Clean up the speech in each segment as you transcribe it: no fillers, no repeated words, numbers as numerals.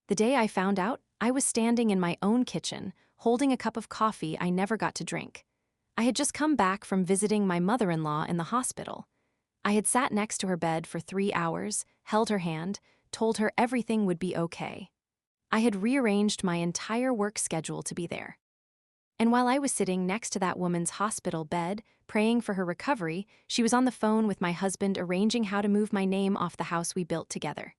The day I found out, I was standing in my own kitchen, holding a cup of coffee I never got to drink. I had just come back from visiting my mother-in-law in the hospital. I had sat next to her bed for 3 hours, held her hand, told her everything would be okay. I had rearranged my entire work schedule to be there. And while I was sitting next to that woman's hospital bed, praying for her recovery, she was on the phone with my husband arranging how to move my name off the house we built together.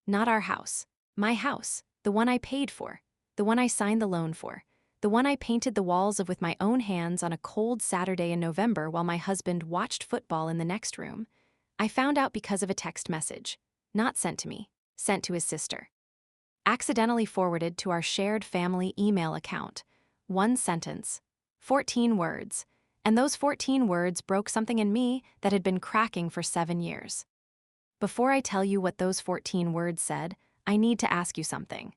Not our house. My house. The one I paid for. The one I signed the loan for. The one I painted the walls of with my own hands on a cold Saturday in November while my husband watched football in the next room. I found out because of a text message. Not sent to me. Sent to his sister. Accidentally forwarded to our shared family email account. One sentence. 14 words. And those 14 words broke something in me that had been cracking for 7 years. Before I tell you what those 14 words said, I need to ask you something.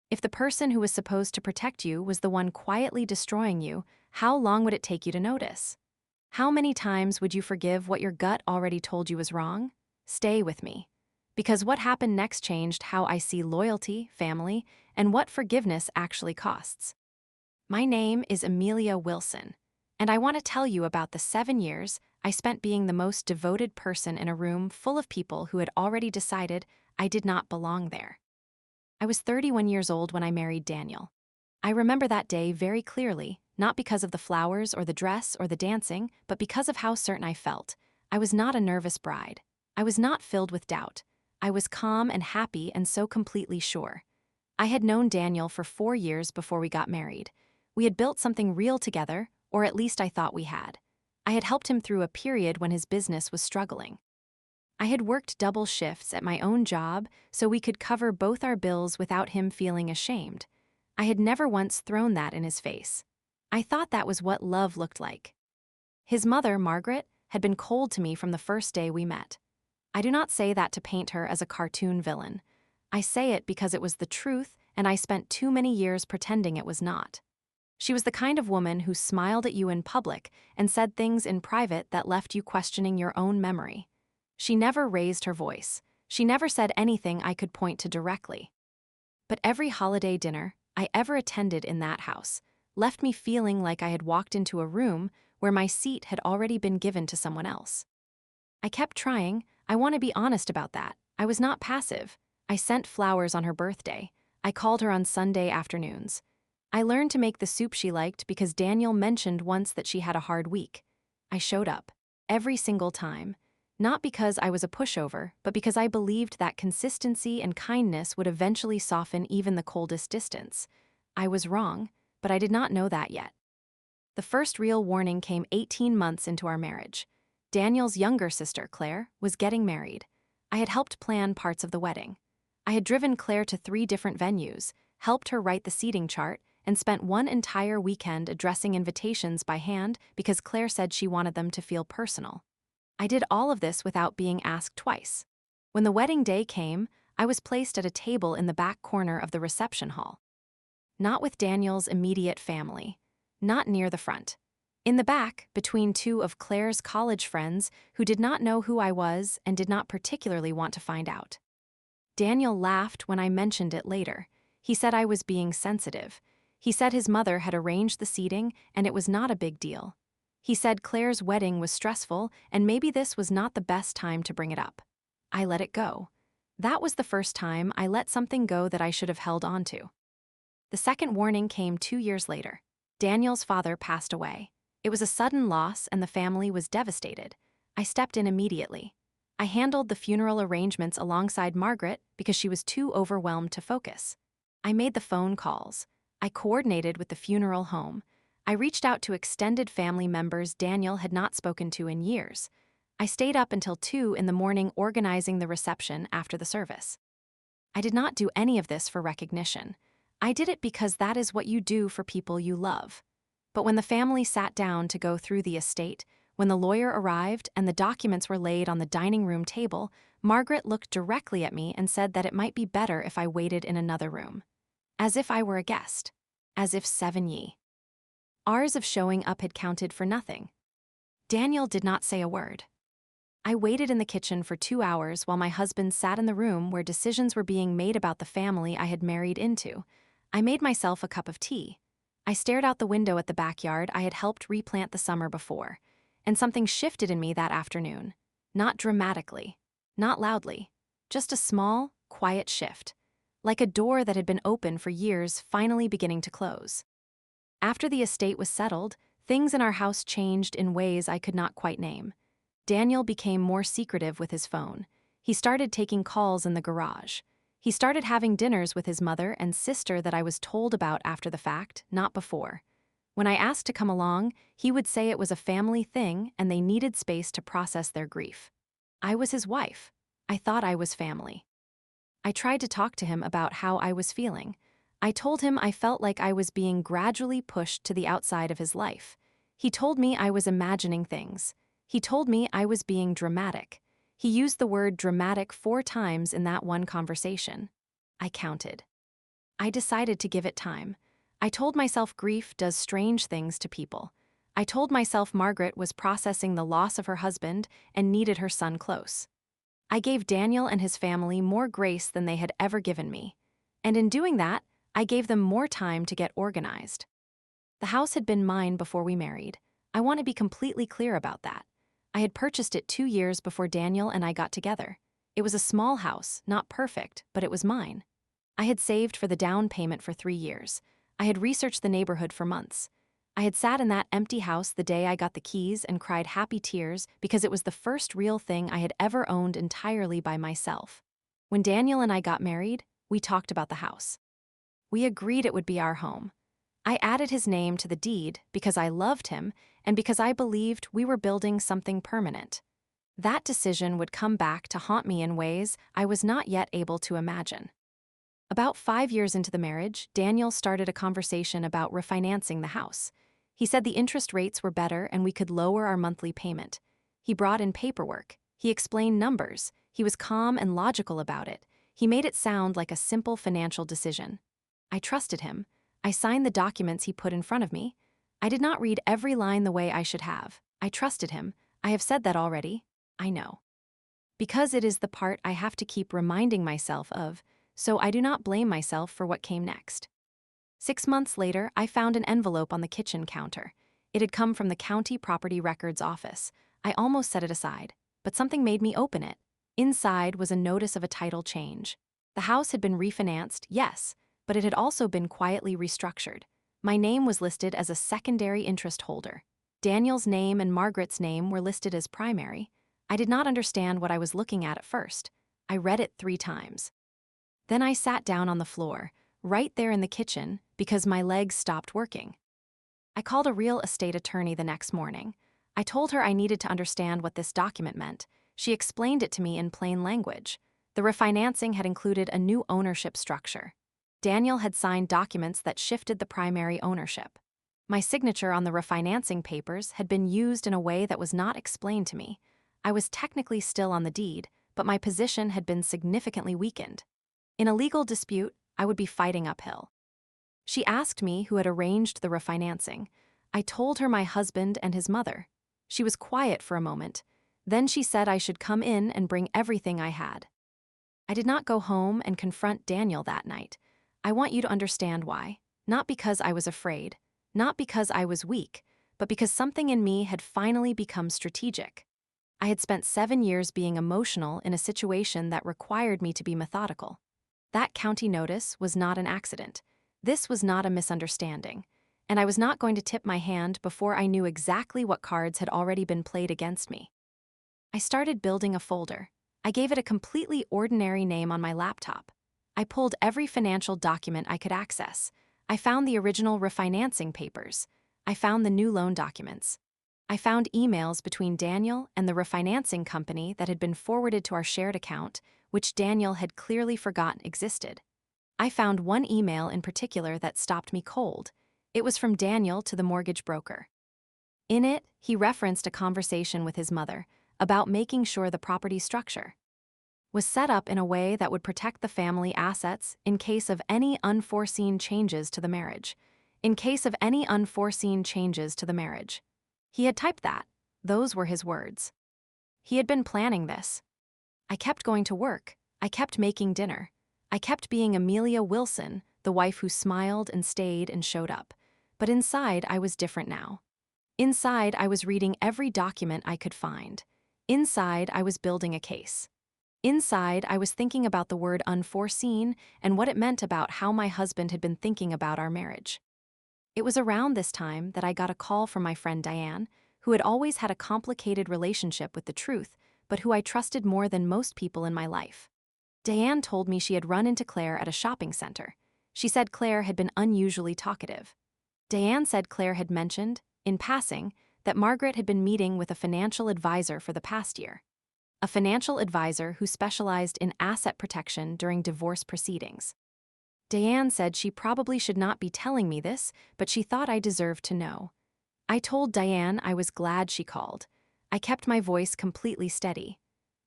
If the person who was supposed to protect you was the one quietly destroying you, how long would it take you to notice? How many times would you forgive what your gut already told you was wrong? Stay with me. Because what happened next changed how I see loyalty, family, and what forgiveness actually costs. My name is Amelia Wilson, and I want to tell you about the 7 years I spent being the most devoted person in a room full of people who had already decided I did not belong there. I was 31 years old when I married Daniel. I remember that day very clearly, not because of the flowers or the dress or the dancing, but because of how certain I felt. I was not a nervous bride. I was not filled with doubt. I was calm and happy and so completely sure. I had known Daniel for 4 years before we got married. We had built something real together, or at least I thought we had. I had helped him through a period when his business was struggling. I had worked double shifts at my own job so we could cover both our bills without him feeling ashamed. I had never once thrown that in his face. I thought that was what love looked like. His mother, Margaret, had been cold to me from the first day we met. I do not say that to paint her as a cartoon villain. I say it because it was the truth, and I spent too many years pretending it was not. She was the kind of woman who smiled at you in public and said things in private that left you questioning your own memory. She never raised her voice. She never said anything I could point to directly. But every holiday dinner I ever attended in that house left me feeling like I had walked into a room where my seat had already been given to someone else. I kept trying. I want to be honest about that. I was not passive. I sent flowers on her birthday. I called her on Sunday afternoons. I learned to make the soup she liked because Daniel mentioned once that she had a hard week. I showed up. Every single time. Not because I was a pushover, but because I believed that consistency and kindness would eventually soften even the coldest distance. I was wrong, but I did not know that yet. The first real warning came 18 months into our marriage. Daniel's younger sister, Claire, was getting married. I had helped plan parts of the wedding. I had driven Claire to 3 different venues, helped her write the seating chart, and spent one entire weekend addressing invitations by hand because Claire said she wanted them to feel personal. I did all of this without being asked twice. When the wedding day came, I was placed at a table in the back corner of the reception hall. Not with Daniel's immediate family. Not near the front. In the back, between 2 of Claire's college friends who did not know who I was and did not particularly want to find out. Daniel laughed when I mentioned it later. He said I was being sensitive. He said his mother had arranged the seating and it was not a big deal. He said Claire's wedding was stressful and maybe this was not the best time to bring it up. I let it go. That was the first time I let something go that I should have held on to. The second warning came 2 years later. Daniel's father passed away. It was a sudden loss and the family was devastated. I stepped in immediately. I handled the funeral arrangements alongside Margaret because she was too overwhelmed to focus. I made the phone calls. I coordinated with the funeral home. I reached out to extended family members Daniel had not spoken to in years. I stayed up until 2 in the morning organizing the reception after the service. I did not do any of this for recognition. I did it because that is what you do for people you love. But when the family sat down to go through the estate, when the lawyer arrived and the documents were laid on the dining room table, Margaret looked directly at me and said that it might be better if I waited in another room. As if I were a guest. As if 7 hours of showing up had counted for nothing. Daniel did not say a word. I waited in the kitchen for 2 hours while my husband sat in the room where decisions were being made about the family I had married into. I made myself a cup of tea. I stared out the window at the backyard I had helped replant the summer before. And something shifted in me that afternoon. Not dramatically, not loudly, just a small, quiet shift. Like a door that had been open for years finally beginning to close. After the estate was settled, things in our house changed in ways I could not quite name. Daniel became more secretive with his phone. He started taking calls in the garage. He started having dinners with his mother and sister that I was told about after the fact, not before. When I asked to come along, he would say it was a family thing and they needed space to process their grief. I was his wife. I thought I was family. I tried to talk to him about how I was feeling. I told him I felt like I was being gradually pushed to the outside of his life. He told me I was imagining things. He told me I was being dramatic. He used the word dramatic 4 times in that one conversation. I counted. I decided to give it time. I told myself grief does strange things to people. I told myself Margaret was processing the loss of her husband and needed her son close. I gave Daniel and his family more grace than they had ever given me. And in doing that, I gave them more time to get organized. The house had been mine before we married. I want to be completely clear about that. I had purchased it 2 years before Daniel and I got together. It was a small house, not perfect, but it was mine. I had saved for the down payment for 3 years. I had researched the neighborhood for months. I had sat in that empty house the day I got the keys and cried happy tears because it was the first real thing I had ever owned entirely by myself. When Daniel and I got married, we talked about the house. We agreed it would be our home. I added his name to the deed because I loved him and because I believed we were building something permanent. That decision would come back to haunt me in ways I was not yet able to imagine. About 5 years into the marriage, Daniel started a conversation about refinancing the house. He said the interest rates were better and we could lower our monthly payment. He brought in paperwork. He explained numbers. He was calm and logical about it. He made it sound like a simple financial decision. I trusted him. I signed the documents he put in front of me. I did not read every line the way I should have. I trusted him. I have said that already. I know. Because it is the part I have to keep reminding myself of, so I do not blame myself for what came next. 6 months later, I found an envelope on the kitchen counter. It had come from the county property records office. I almost set it aside, but something made me open it. Inside was a notice of a title change. The house had been refinanced, yes, but it had also been quietly restructured. My name was listed as a secondary interest holder. Daniel's name and Margaret's name were listed as primary. I did not understand what I was looking at first. I read it 3 times. Then I sat down on the floor, right there in the kitchen, because my legs stopped working. I called a real estate attorney the next morning. I told her I needed to understand what this document meant. She explained it to me in plain language. The refinancing had included a new ownership structure. Daniel had signed documents that shifted the primary ownership. My signature on the refinancing papers had been used in a way that was not explained to me. I was technically still on the deed, but my position had been significantly weakened. In a legal dispute, I would be fighting uphill. She asked me who had arranged the refinancing. I told her my husband and his mother. She was quiet for a moment. Then she said I should come in and bring everything I had. I did not go home and confront Daniel that night. I want you to understand why. Not because I was afraid, not because I was weak, but because something in me had finally become strategic. I had spent 7 years being emotional in a situation that required me to be methodical. That county notice was not an accident. This was not a misunderstanding. And I was not going to tip my hand before I knew exactly what cards had already been played against me. I started building a folder. I gave it a completely ordinary name on my laptop. I pulled every financial document I could access. I found the original refinancing papers. I found the new loan documents. I found emails between Daniel and the refinancing company that had been forwarded to our shared account, which Daniel had clearly forgotten existed. I found one email in particular that stopped me cold. It was from Daniel to the mortgage broker. In it, he referenced a conversation with his mother about making sure the property structure was set up in a way that would protect the family assets in case of any unforeseen changes to the marriage. In case of any unforeseen changes to the marriage. He had typed that. Those were his words. He had been planning this. I kept going to work. I kept making dinner. I kept being Amelia Wilson, the wife who smiled and stayed and showed up. But inside, I was different now. Inside, I was reading every document I could find. Inside, I was building a case. Inside, I was thinking about the word unforeseen and what it meant about how my husband had been thinking about our marriage. It was around this time that I got a call from my friend Diane, who had always had a complicated relationship with the truth, but who I trusted more than most people in my life. Diane told me she had run into Claire at a shopping center. She said Claire had been unusually talkative. Diane said Claire had mentioned, in passing, that Margaret had been meeting with a financial advisor for the past year. A financial advisor who specialized in asset protection during divorce proceedings. Diane said she probably should not be telling me this, but she thought I deserved to know. I told Diane I was glad she called. I kept my voice completely steady.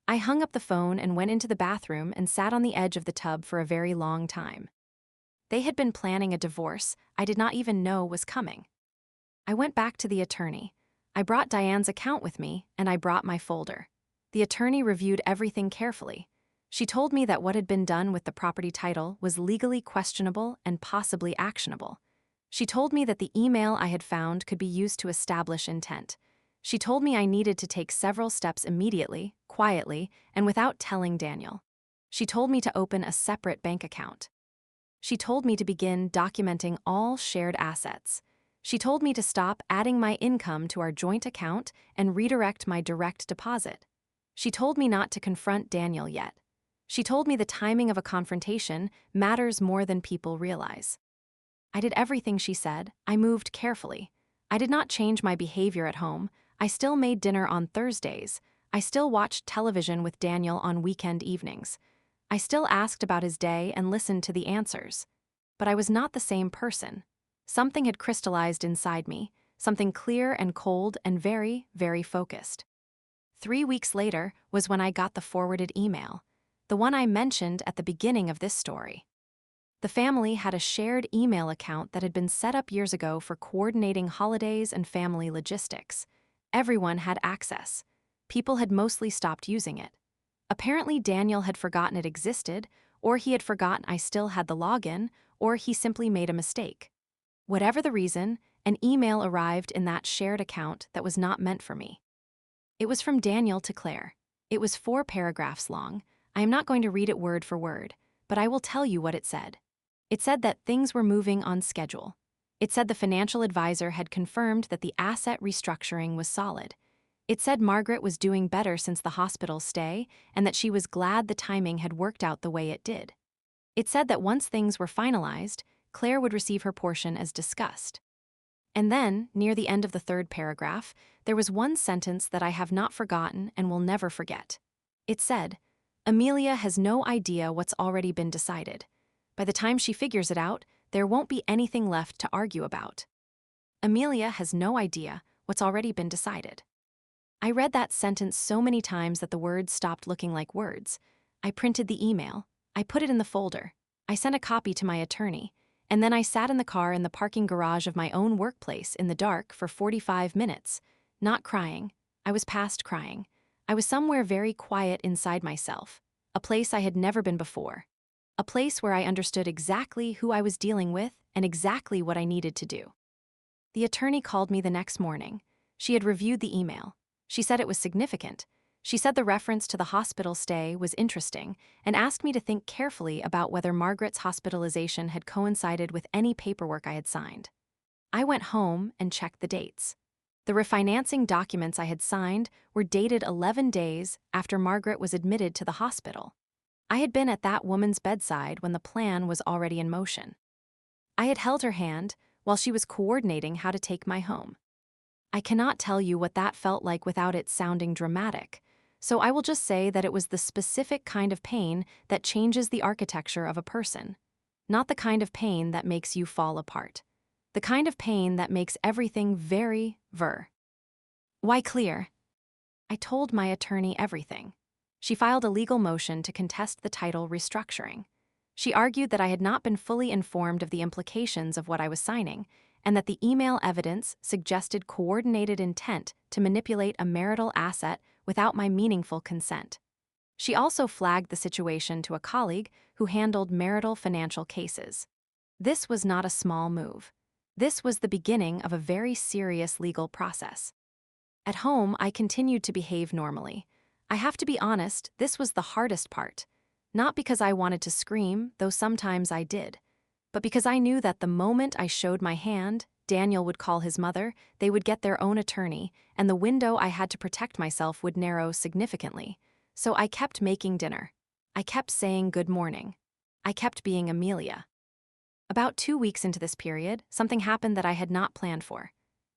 I hung up the phone and went into the bathroom and sat on the edge of the tub for a very long time. They had been planning a divorce I did not even know was coming. I went back to the attorney. I brought Diane's account with me, and I brought my folder. The attorney reviewed everything carefully. She told me that what had been done with the property title was legally questionable and possibly actionable. She told me that the email I had found could be used to establish intent. She told me I needed to take several steps immediately, quietly, and without telling Daniel. She told me to open a separate bank account. She told me to begin documenting all shared assets. She told me to stop adding my income to our joint account and redirect my direct deposit. She told me not to confront Daniel yet. She told me the timing of a confrontation matters more than people realize. I did everything she said. I moved carefully. I did not change my behavior at home. I still made dinner on Thursdays. I still watched television with Daniel on weekend evenings. I still asked about his day and listened to the answers. But I was not the same person. Something had crystallized inside me, something clear and cold and very, very focused. 3 weeks later was when I got the forwarded email, the one I mentioned at the beginning of this story. The family had a shared email account that had been set up years ago for coordinating holidays and family logistics. Everyone had access. People had mostly stopped using it. Apparently Daniel had forgotten it existed, or he had forgotten I still had the login, or he simply made a mistake. Whatever the reason, an email arrived in that shared account that was not meant for me. It was from Daniel to Claire. It was 4 paragraphs long. I am not going to read it word for word, but I will tell you what it said. It said that things were moving on schedule. It said the financial advisor had confirmed that the asset restructuring was solid. It said Margaret was doing better since the hospital stay and that she was glad the timing had worked out the way it did. It said that once things were finalized, Claire would receive her portion as discussed. And then, near the end of the 3rd paragraph, there was one sentence that I have not forgotten and will never forget. It said, "Amelia has no idea what's already been decided. By the time she figures it out, there won't be anything left to argue about." Amelia has no idea what's already been decided. I read that sentence so many times that the words stopped looking like words. I printed the email. I put it in the folder. I sent a copy to my attorney. And then I sat in the car in the parking garage of my own workplace in the dark for 45 minutes, not crying. I was past crying. I was somewhere very quiet inside myself, a place I had never been before, a place where I understood exactly who I was dealing with and exactly what I needed to do. The attorney called me the next morning. She had reviewed the email. She said it was significant. She said the reference to the hospital stay was interesting and asked me to think carefully about whether Margaret's hospitalization had coincided with any paperwork I had signed. I went home and checked the dates. The refinancing documents I had signed were dated 11 days after Margaret was admitted to the hospital. I had been at that woman's bedside when the plan was already in motion. I had held her hand while she was coordinating how to take my home. I cannot tell you what that felt like without it sounding dramatic. So I will just say that it was the specific kind of pain that changes the architecture of a person, not the kind of pain that makes you fall apart. The kind of pain that makes everything very Why clear? I told my attorney everything. She filed a legal motion to contest the title restructuring. She argued that I had not been fully informed of the implications of what I was signing, and that the email evidence suggested coordinated intent to manipulate a marital asset without my meaningful consent. She also flagged the situation to a colleague who handled marital financial cases. This was not a small move. This was the beginning of a very serious legal process. At home, I continued to behave normally. I have to be honest, this was the hardest part. Not because I wanted to scream, though sometimes I did, but because I knew that the moment I showed my hand, Daniel would call his mother, they would get their own attorney, and the window I had to protect myself would narrow significantly. So I kept making dinner. I kept saying good morning. I kept being Amelia. About 2 weeks into this period, something happened that I had not planned for.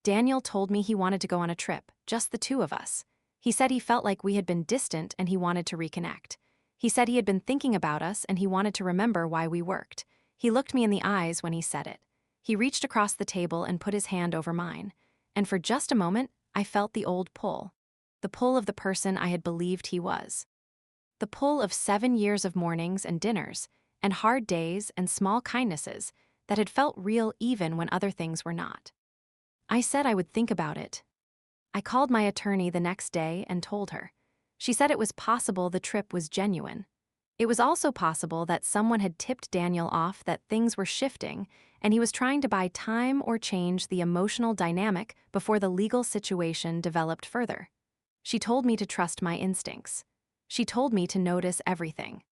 Daniel told me he wanted to go on a trip, just the two of us. He said he felt like we had been distant and he wanted to reconnect. He said he had been thinking about us and he wanted to remember why we worked. He looked me in the eyes when he said it. He reached across the table and put his hand over mine. And for just a moment, I felt the old pull. The pull of the person I had believed he was. The pull of 7 years of mornings and dinners, and hard days and small kindnesses that had felt real even when other things were not. I said I would think about it. I called my attorney the next day and told her. She said it was possible the trip was genuine. It was also possible that someone had tipped Daniel off that things were shifting and he was trying to buy time or change the emotional dynamic before the legal situation developed further. She told me to trust my instincts. She told me to notice everything.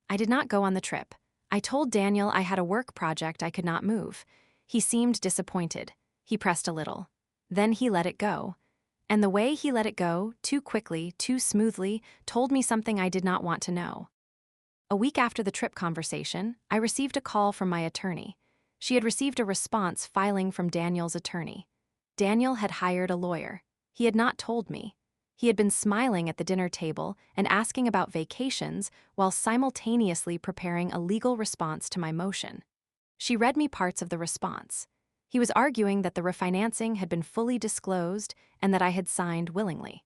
I did not go on the trip. I told Daniel I had a work project I could not move. He seemed disappointed. He pressed a little. Then he let it go. And the way he let it go, too quickly, too smoothly, told me something I did not want to know. A week after the trip conversation, I received a call from my attorney. She had received a response filing from Daniel's attorney. Daniel had hired a lawyer. He had not told me. He had been smiling at the dinner table and asking about vacations while simultaneously preparing a legal response to my motion. She read me parts of the response. He was arguing that the refinancing had been fully disclosed and that I had signed willingly.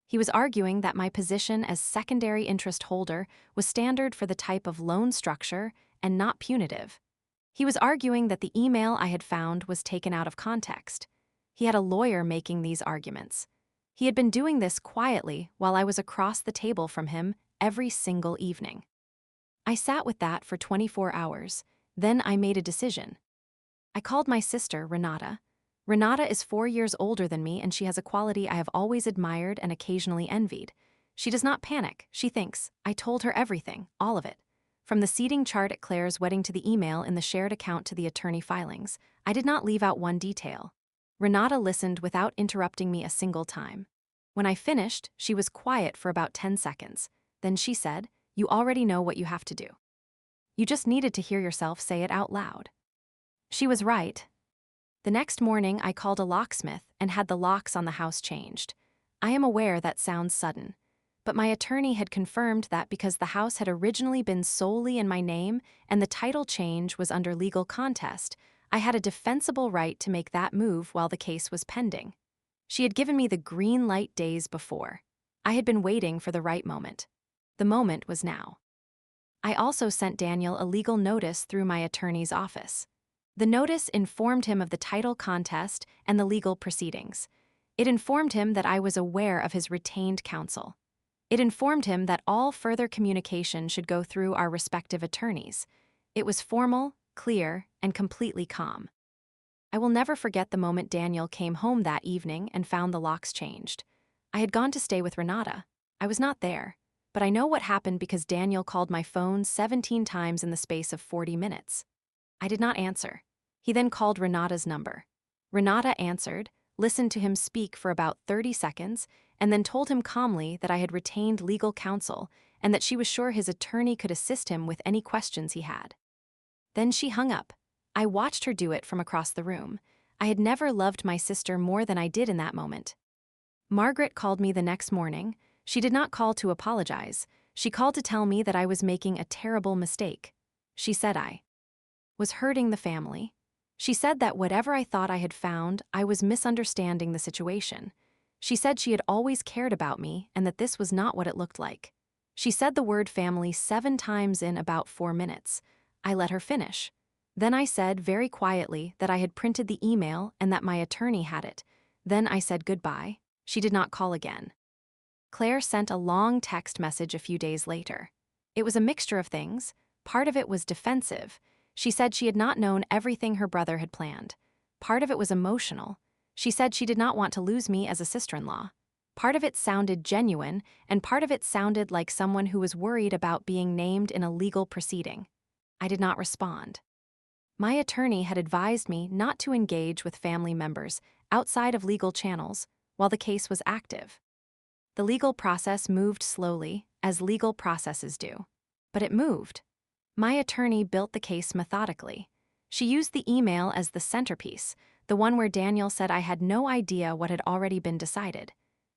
He was arguing that my position as secondary interest holder was standard for the type of loan structure and not punitive. He was arguing that the email I had found was taken out of context. He had a lawyer making these arguments. He had been doing this quietly while I was across the table from him every single evening. I sat with that for 24 hours. Then I made a decision. I called my sister, Renata. Renata is 4 years older than me and she has a quality I have always admired and occasionally envied. She does not panic, she thinks. I told her everything, all of it. From the seating chart at Claire's wedding to the email in the shared account to the attorney filings, I did not leave out one detail. Renata listened without interrupting me a single time. When I finished, she was quiet for about 10 seconds. Then she said, "You already know what you have to do. You just needed to hear yourself say it out loud." She was right. The next morning, I called a locksmith and had the locks on the house changed. I am aware that sounds sudden, but my attorney had confirmed that because the house had originally been solely in my name and the title change was under legal contest, I had a defensible right to make that move while the case was pending. She had given me the green light days before. I had been waiting for the right moment. The moment was now. I also sent Daniel a legal notice through my attorney's office. The notice informed him of the title contest and the legal proceedings. It informed him that I was aware of his retained counsel. It informed him that all further communication should go through our respective attorneys. It was formal, clear, and completely calm. I will never forget the moment Daniel came home that evening and found the locks changed. I had gone to stay with Renata. I was not there, but I know what happened because Daniel called my phone 17 times in the space of 40 minutes. I did not answer. He then called Renata's number. Renata answered, listened to him speak for about 30 seconds, and then told him calmly that I had retained legal counsel and that she was sure his attorney could assist him with any questions he had. Then she hung up. I watched her do it from across the room. I had never loved my sister more than I did in that moment. Margaret called me the next morning. She did not call to apologize. She called to tell me that I was making a terrible mistake. She said I was hurting the family. She said that whatever I thought I had found, I was misunderstanding the situation. She said she had always cared about me and that this was not what it looked like. She said the word family 7 times in about 4 minutes. I let her finish. Then I said very quietly that I had printed the email and that my attorney had it. Then I said goodbye. She did not call again. Claire sent a long text message a few days later. It was a mixture of things. Part of it was defensive. She said she had not known everything her brother had planned. Part of it was emotional. She said she did not want to lose me as a sister-in-law. Part of it sounded genuine, and part of it sounded like someone who was worried about being named in a legal proceeding. I did not respond. My attorney had advised me not to engage with family members outside of legal channels while the case was active. The legal process moved slowly, as legal processes do. But it moved. My attorney built the case methodically. She used the email as the centerpiece, the one where Daniel said I had no idea what had already been decided.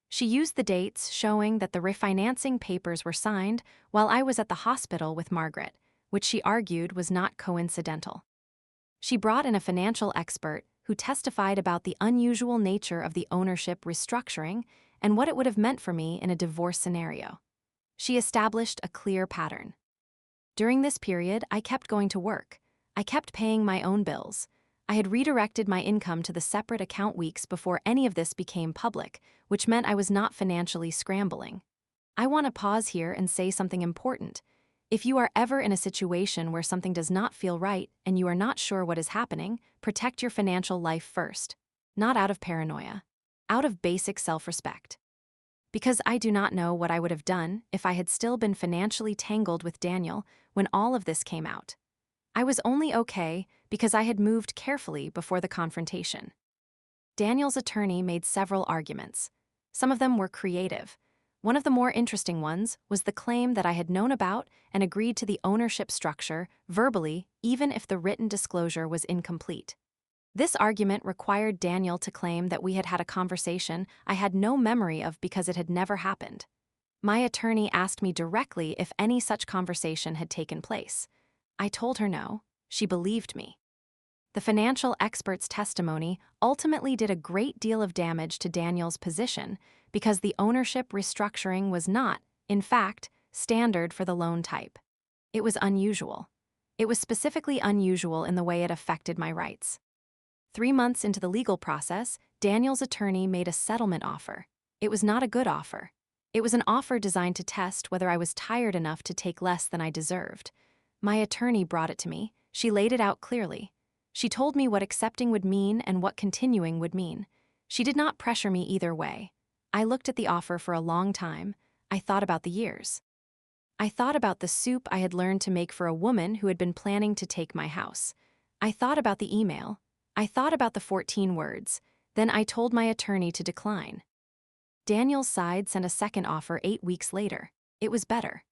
She used the dates showing that the refinancing papers were signed while I was at the hospital with Margaret, which she argued was not coincidental. She brought in a financial expert who testified about the unusual nature of the ownership restructuring and what it would have meant for me in a divorce scenario. She established a clear pattern. During this period, I kept going to work. I kept paying my own bills. I had redirected my income to the separate account weeks before any of this became public, which meant I was not financially scrambling. I want to pause here and say something important. If you are ever in a situation where something does not feel right and you are not sure what is happening, protect your financial life first. Not out of paranoia. Out of basic self-respect. Because I do not know what I would have done if I had still been financially tangled with Daniel when all of this came out. I was only okay because I had moved carefully before the confrontation. Daniel's attorney made several arguments. Some of them were creative. One of the more interesting ones was the claim that I had known about and agreed to the ownership structure verbally, even if the written disclosure was incomplete. This argument required Daniel to claim that we had had a conversation I had no memory of because it had never happened. My attorney asked me directly if any such conversation had taken place. I told her no. She believed me. The financial expert's testimony ultimately did a great deal of damage to Daniel's position because the ownership restructuring was not, in fact, standard for the loan type. It was unusual. It was specifically unusual in the way it affected my rights. 3 months into the legal process, Daniel's attorney made a settlement offer. It was not a good offer. It was an offer designed to test whether I was tired enough to take less than I deserved. My attorney brought it to me. She laid it out clearly. She told me what accepting would mean and what continuing would mean. She did not pressure me either way. I looked at the offer for a long time. I thought about the years. I thought about the soup I had learned to make for a woman who had been planning to take my house. I thought about the email. I thought about the 14 words. Then I told my attorney to decline. Daniel's side sent a second offer 8 weeks later. It was better.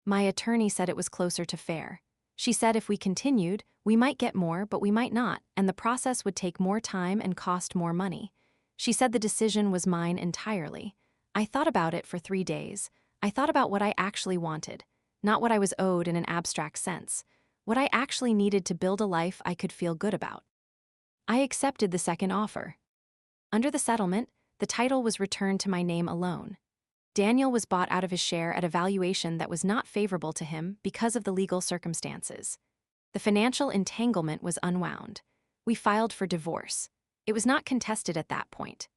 My attorney said it was closer to fair. She said if we continued, we might get more, but we might not, and the process would take more time and cost more money. She said the decision was mine entirely. I thought about it for 3 days. I thought about what I actually wanted, not what I was owed in an abstract sense, what I actually needed to build a life I could feel good about. I accepted the second offer. Under the settlement, the title was returned to my name alone. Daniel was bought out of his share at a valuation that was not favorable to him because of the legal circumstances. The financial entanglement was unwound. We filed for divorce. It was not contested at that point.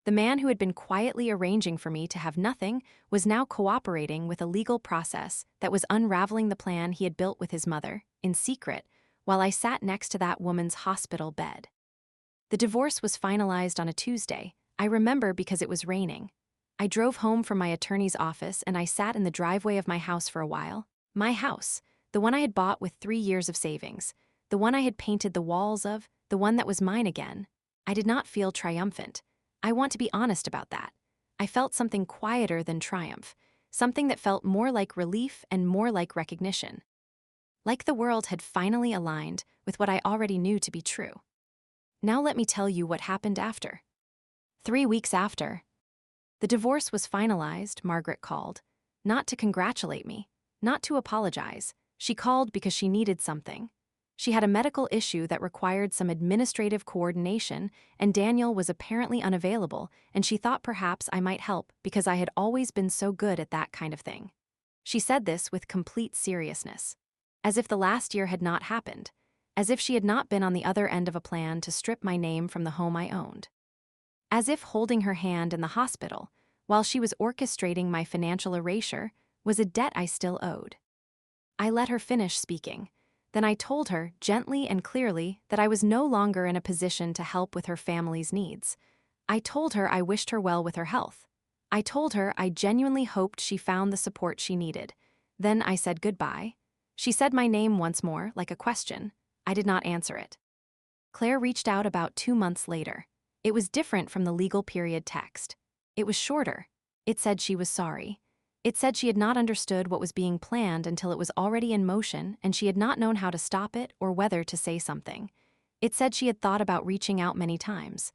The man who had been quietly arranging for me to have nothing was now cooperating with a legal process that was unraveling the plan he had built with his mother, in secret, while I sat next to that woman's hospital bed. The divorce was finalized on a Tuesday. I remember because it was raining. I drove home from my attorney's office and I sat in the driveway of my house for a while. My house, the one I had bought with 3 years of savings, the one I had painted the walls of, the one that was mine again. I did not feel triumphant. I want to be honest about that. I felt something quieter than triumph, something that felt more like relief and more like recognition. Like the world had finally aligned with what I already knew to be true. Now let me tell you what happened after. 3 weeks after, the divorce was finalized. Margaret called, not to congratulate me, not to apologize. She called because she needed something. She had a medical issue that required some administrative coordination, and Daniel was apparently unavailable, and she thought perhaps I might help because I had always been so good at that kind of thing. She said this with complete seriousness, as if the last year had not happened, as if she had not been on the other end of a plan to strip my name from the home I owned. As if holding her hand in the hospital while she was orchestrating my financial erasure, was a debt I still owed. I let her finish speaking. Then I told her, gently and clearly, that I was no longer in a position to help with her family's needs. I told her I wished her well with her health. I told her I genuinely hoped she found the support she needed. Then I said goodbye. She said my name once more, like a question. I did not answer it. Claire reached out about 2 months later. It was different from the legal period text. It was shorter. It said she was sorry. It said she had not understood what was being planned until it was already in motion and she had not known how to stop it or whether to say something. It said she had thought about reaching out many times.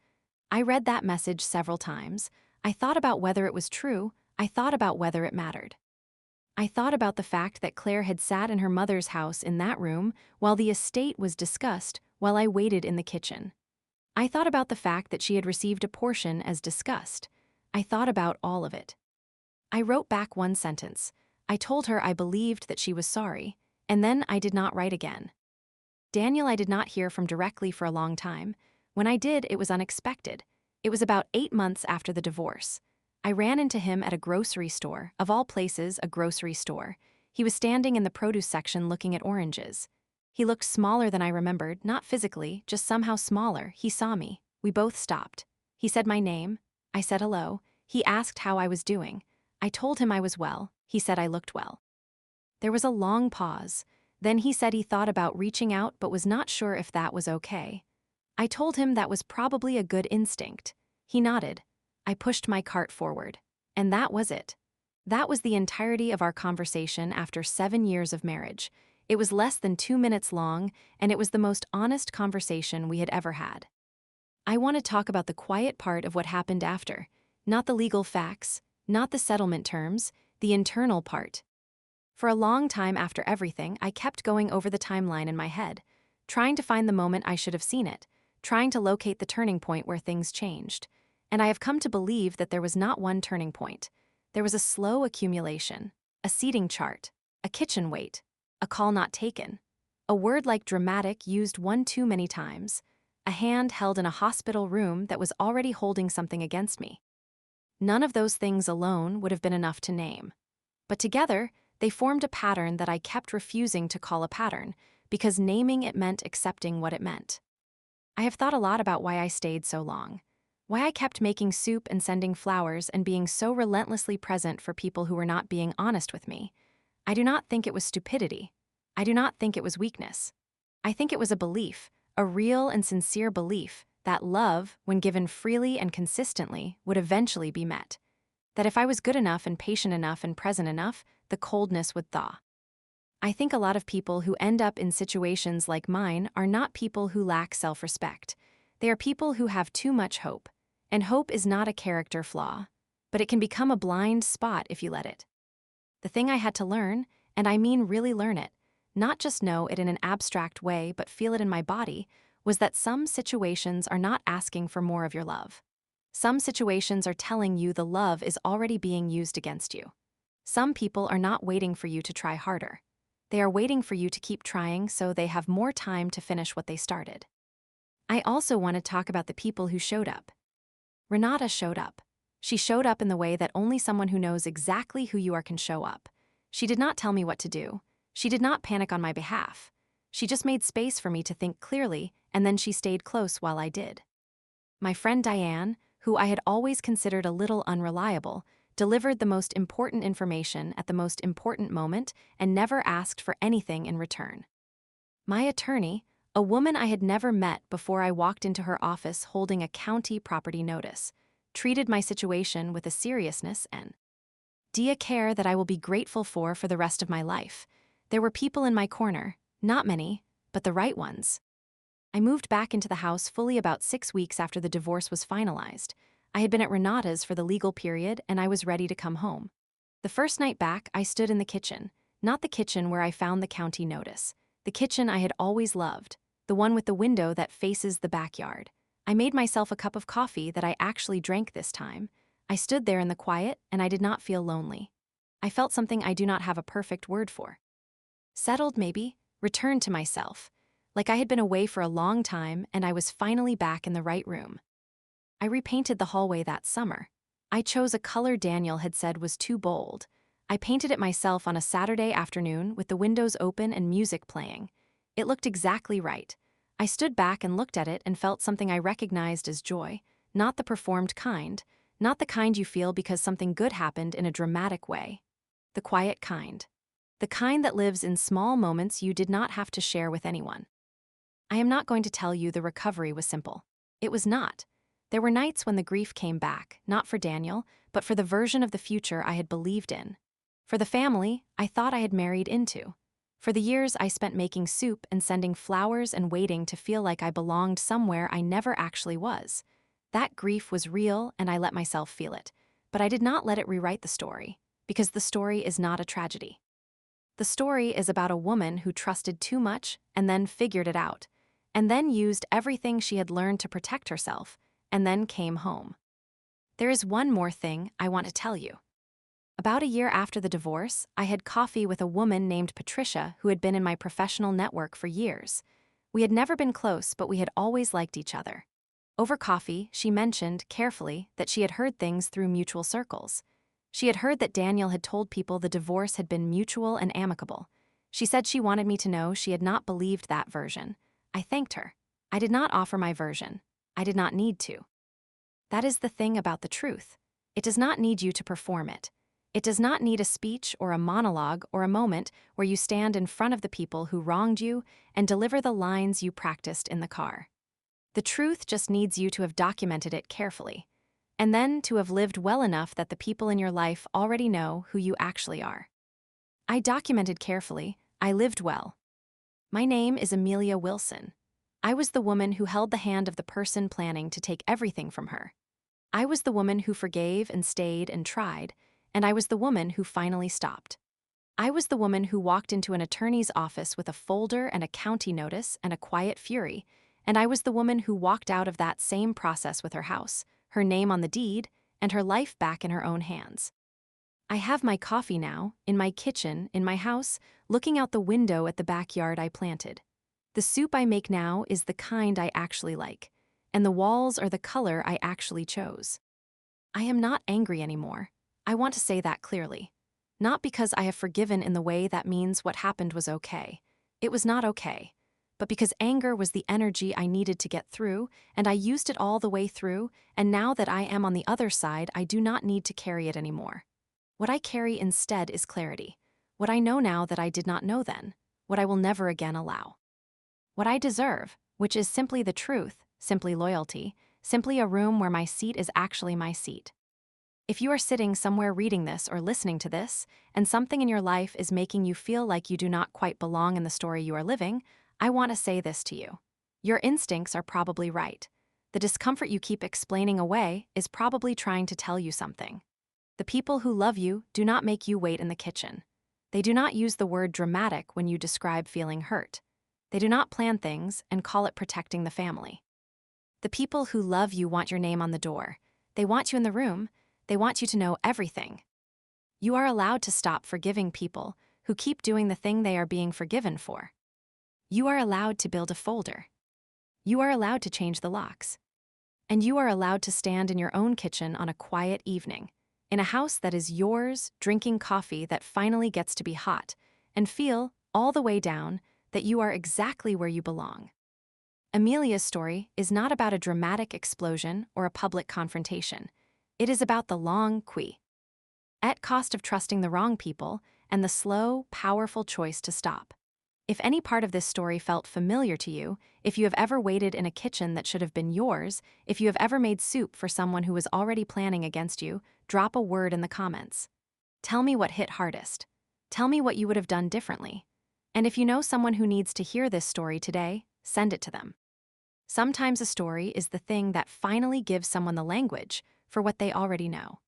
I read that message several times. I thought about whether it was true. I thought about whether it mattered. I thought about the fact that Claire had sat in her mother's house in that room while the estate was discussed while I waited in the kitchen. I thought about the fact that she had received a portion as discussed. I thought about all of it. I wrote back one sentence. I told her I believed that she was sorry, and then I did not write again. Daniel I did not hear from directly for a long time. When I did, it was unexpected. It was about 8 months after the divorce. I ran into him at a grocery store, of all places, a grocery store. He was standing in the produce section looking at oranges. He looked smaller than I remembered, not physically, just somehow smaller. He saw me. We both stopped. He said my name. I said hello. He asked how I was doing. I told him I was well. He said I looked well. There was a long pause. Then he said he thought about reaching out but was not sure if that was okay. I told him that was probably a good instinct. He nodded. I pushed my cart forward. And that was it. That was the entirety of our conversation after 7 years of marriage. It was less than 2 minutes long, and it was the most honest conversation we had ever had. I want to talk about the quiet part of what happened after, not the legal facts, not the settlement terms, the internal part. For a long time after everything, I kept going over the timeline in my head, trying to find the moment I should have seen it, trying to locate the turning point where things changed. And I have come to believe that there was not one turning point. There was a slow accumulation, a seating chart, a kitchen wait, a call not taken, a word like dramatic used one too many times, a hand held in a hospital room that was already holding something against me. None of those things alone would have been enough to name. But together, they formed a pattern that I kept refusing to call a pattern, because naming it meant accepting what it meant. I have thought a lot about why I stayed so long. Why I kept making soup and sending flowers and being so relentlessly present for people who were not being honest with me. I do not think it was stupidity. I do not think it was weakness. I think it was a belief, a real and sincere belief, that love, when given freely and consistently, would eventually be met. That if I was good enough and patient enough and present enough, the coldness would thaw. I think a lot of people who end up in situations like mine are not people who lack self-respect. They are people who have too much hope. And hope is not a character flaw, but it can become a blind spot if you let it. The thing I had to learn, and I mean really learn it, not just know it in an abstract way but feel it in my body, was that some situations are not asking for more of your love. Some situations are telling you the love is already being used against you. Some people are not waiting for you to try harder. They are waiting for you to keep trying so they have more time to finish what they started. I also want to talk about the people who showed up. Renata showed up. She showed up in the way that only someone who knows exactly who you are can show up. She did not tell me what to do. She did not panic on my behalf. She just made space for me to think clearly, and then she stayed close while I did. My friend Diane, who I had always considered a little unreliable, delivered the most important information at the most important moment and never asked for anything in return. My attorney, a woman I had never met before I walked into her office holding a county property notice, treated my situation with a seriousness and care that I will be grateful for the rest of my life. There were people in my corner, not many, but the right ones. I moved back into the house fully about 6 weeks after the divorce was finalized. I had been at Renata's for the legal period and I was ready to come home. The first night back, I stood in the kitchen, not the kitchen where I found the county notice, the kitchen I had always loved, the one with the window that faces the backyard. I made myself a cup of coffee that I actually drank this time. I stood there in the quiet and I did not feel lonely. I felt something I do not have a perfect word for. Settled maybe, returned to myself, like I had been away for a long time and I was finally back in the right room. I repainted the hallway that summer. I chose a color Daniel had said was too bold. I painted it myself on a Saturday afternoon with the windows open and music playing. It looked exactly right. I stood back and looked at it and felt something I recognized as joy, not the performed kind, not the kind you feel because something good happened in a dramatic way. The quiet kind. The kind that lives in small moments you did not have to share with anyone. I am not going to tell you the recovery was simple. It was not. There were nights when the grief came back, not for Daniel, but for the version of the future I had believed in. For the family I thought I had married into. For the years I spent making soup and sending flowers and waiting to feel like I belonged somewhere I never actually was. That grief was real and I let myself feel it. But I did not let it rewrite the story, because the story is not a tragedy. The story is about a woman who trusted too much and then figured it out, and then used everything she had learned to protect herself, and then came home. There is one more thing I want to tell you. About a year after the divorce, I had coffee with a woman named Patricia who had been in my professional network for years. We had never been close, but we had always liked each other. Over coffee, she mentioned, carefully, that she had heard things through mutual circles. She had heard that Daniel had told people the divorce had been mutual and amicable. She said she wanted me to know she had not believed that version. I thanked her. I did not offer my version. I did not need to. That is the thing about the truth. It does not need you to perform it. It does not need a speech or a monologue or a moment where you stand in front of the people who wronged you and deliver the lines you practiced in the car. The truth just needs you to have documented it carefully, and then to have lived well enough that the people in your life already know who you actually are. I documented carefully. I lived well. My name is Amelia Wilson. I was the woman who held the hand of the person planning to take everything from her. I was the woman who forgave and stayed and tried, and I was the woman who finally stopped. I was the woman who walked into an attorney's office with a folder and a county notice and a quiet fury, and I was the woman who walked out of that same process with her house, her name on the deed, and her life back in her own hands. I have my coffee now, in my kitchen, in my house, looking out the window at the backyard I planted. The soup I make now is the kind I actually like, and the walls are the color I actually chose. I am not angry anymore. I want to say that clearly. Not because I have forgiven in the way that means what happened was okay. It was not okay. But because anger was the energy I needed to get through, and I used it all the way through, and now that I am on the other side, I do not need to carry it anymore. What I carry instead is clarity. What I know now that I did not know then. What I will never again allow. What I deserve, which is simply the truth, simply loyalty, simply a room where my seat is actually my seat. If you are sitting somewhere reading this or listening to this, and something in your life is making you feel like you do not quite belong in the story you are living, I want to say this to you. Your instincts are probably right. The discomfort you keep explaining away is probably trying to tell you something. The people who love you do not make you wait in the kitchen. They do not use the word dramatic when you describe feeling hurt. They do not plan things and call it protecting the family. The people who love you want your name on the door. They want you in the room. They want you to know everything. You are allowed to stop forgiving people who keep doing the thing they are being forgiven for. You are allowed to build a folder. You are allowed to change the locks. And you are allowed to stand in your own kitchen on a quiet evening, in a house that is yours, drinking coffee that finally gets to be hot, and feel, all the way down, that you are exactly where you belong. Amelia's story is not about a dramatic explosion or a public confrontation. It is about the long qui. At cost of trusting the wrong people and the slow, powerful choice to stop. If any part of this story felt familiar to you, if you have ever waited in a kitchen that should have been yours, if you have ever made soup for someone who was already planning against you, drop a word in the comments. Tell me what hit hardest. Tell me what you would have done differently. And if you know someone who needs to hear this story today, send it to them. Sometimes a story is the thing that finally gives someone the language for what they already know.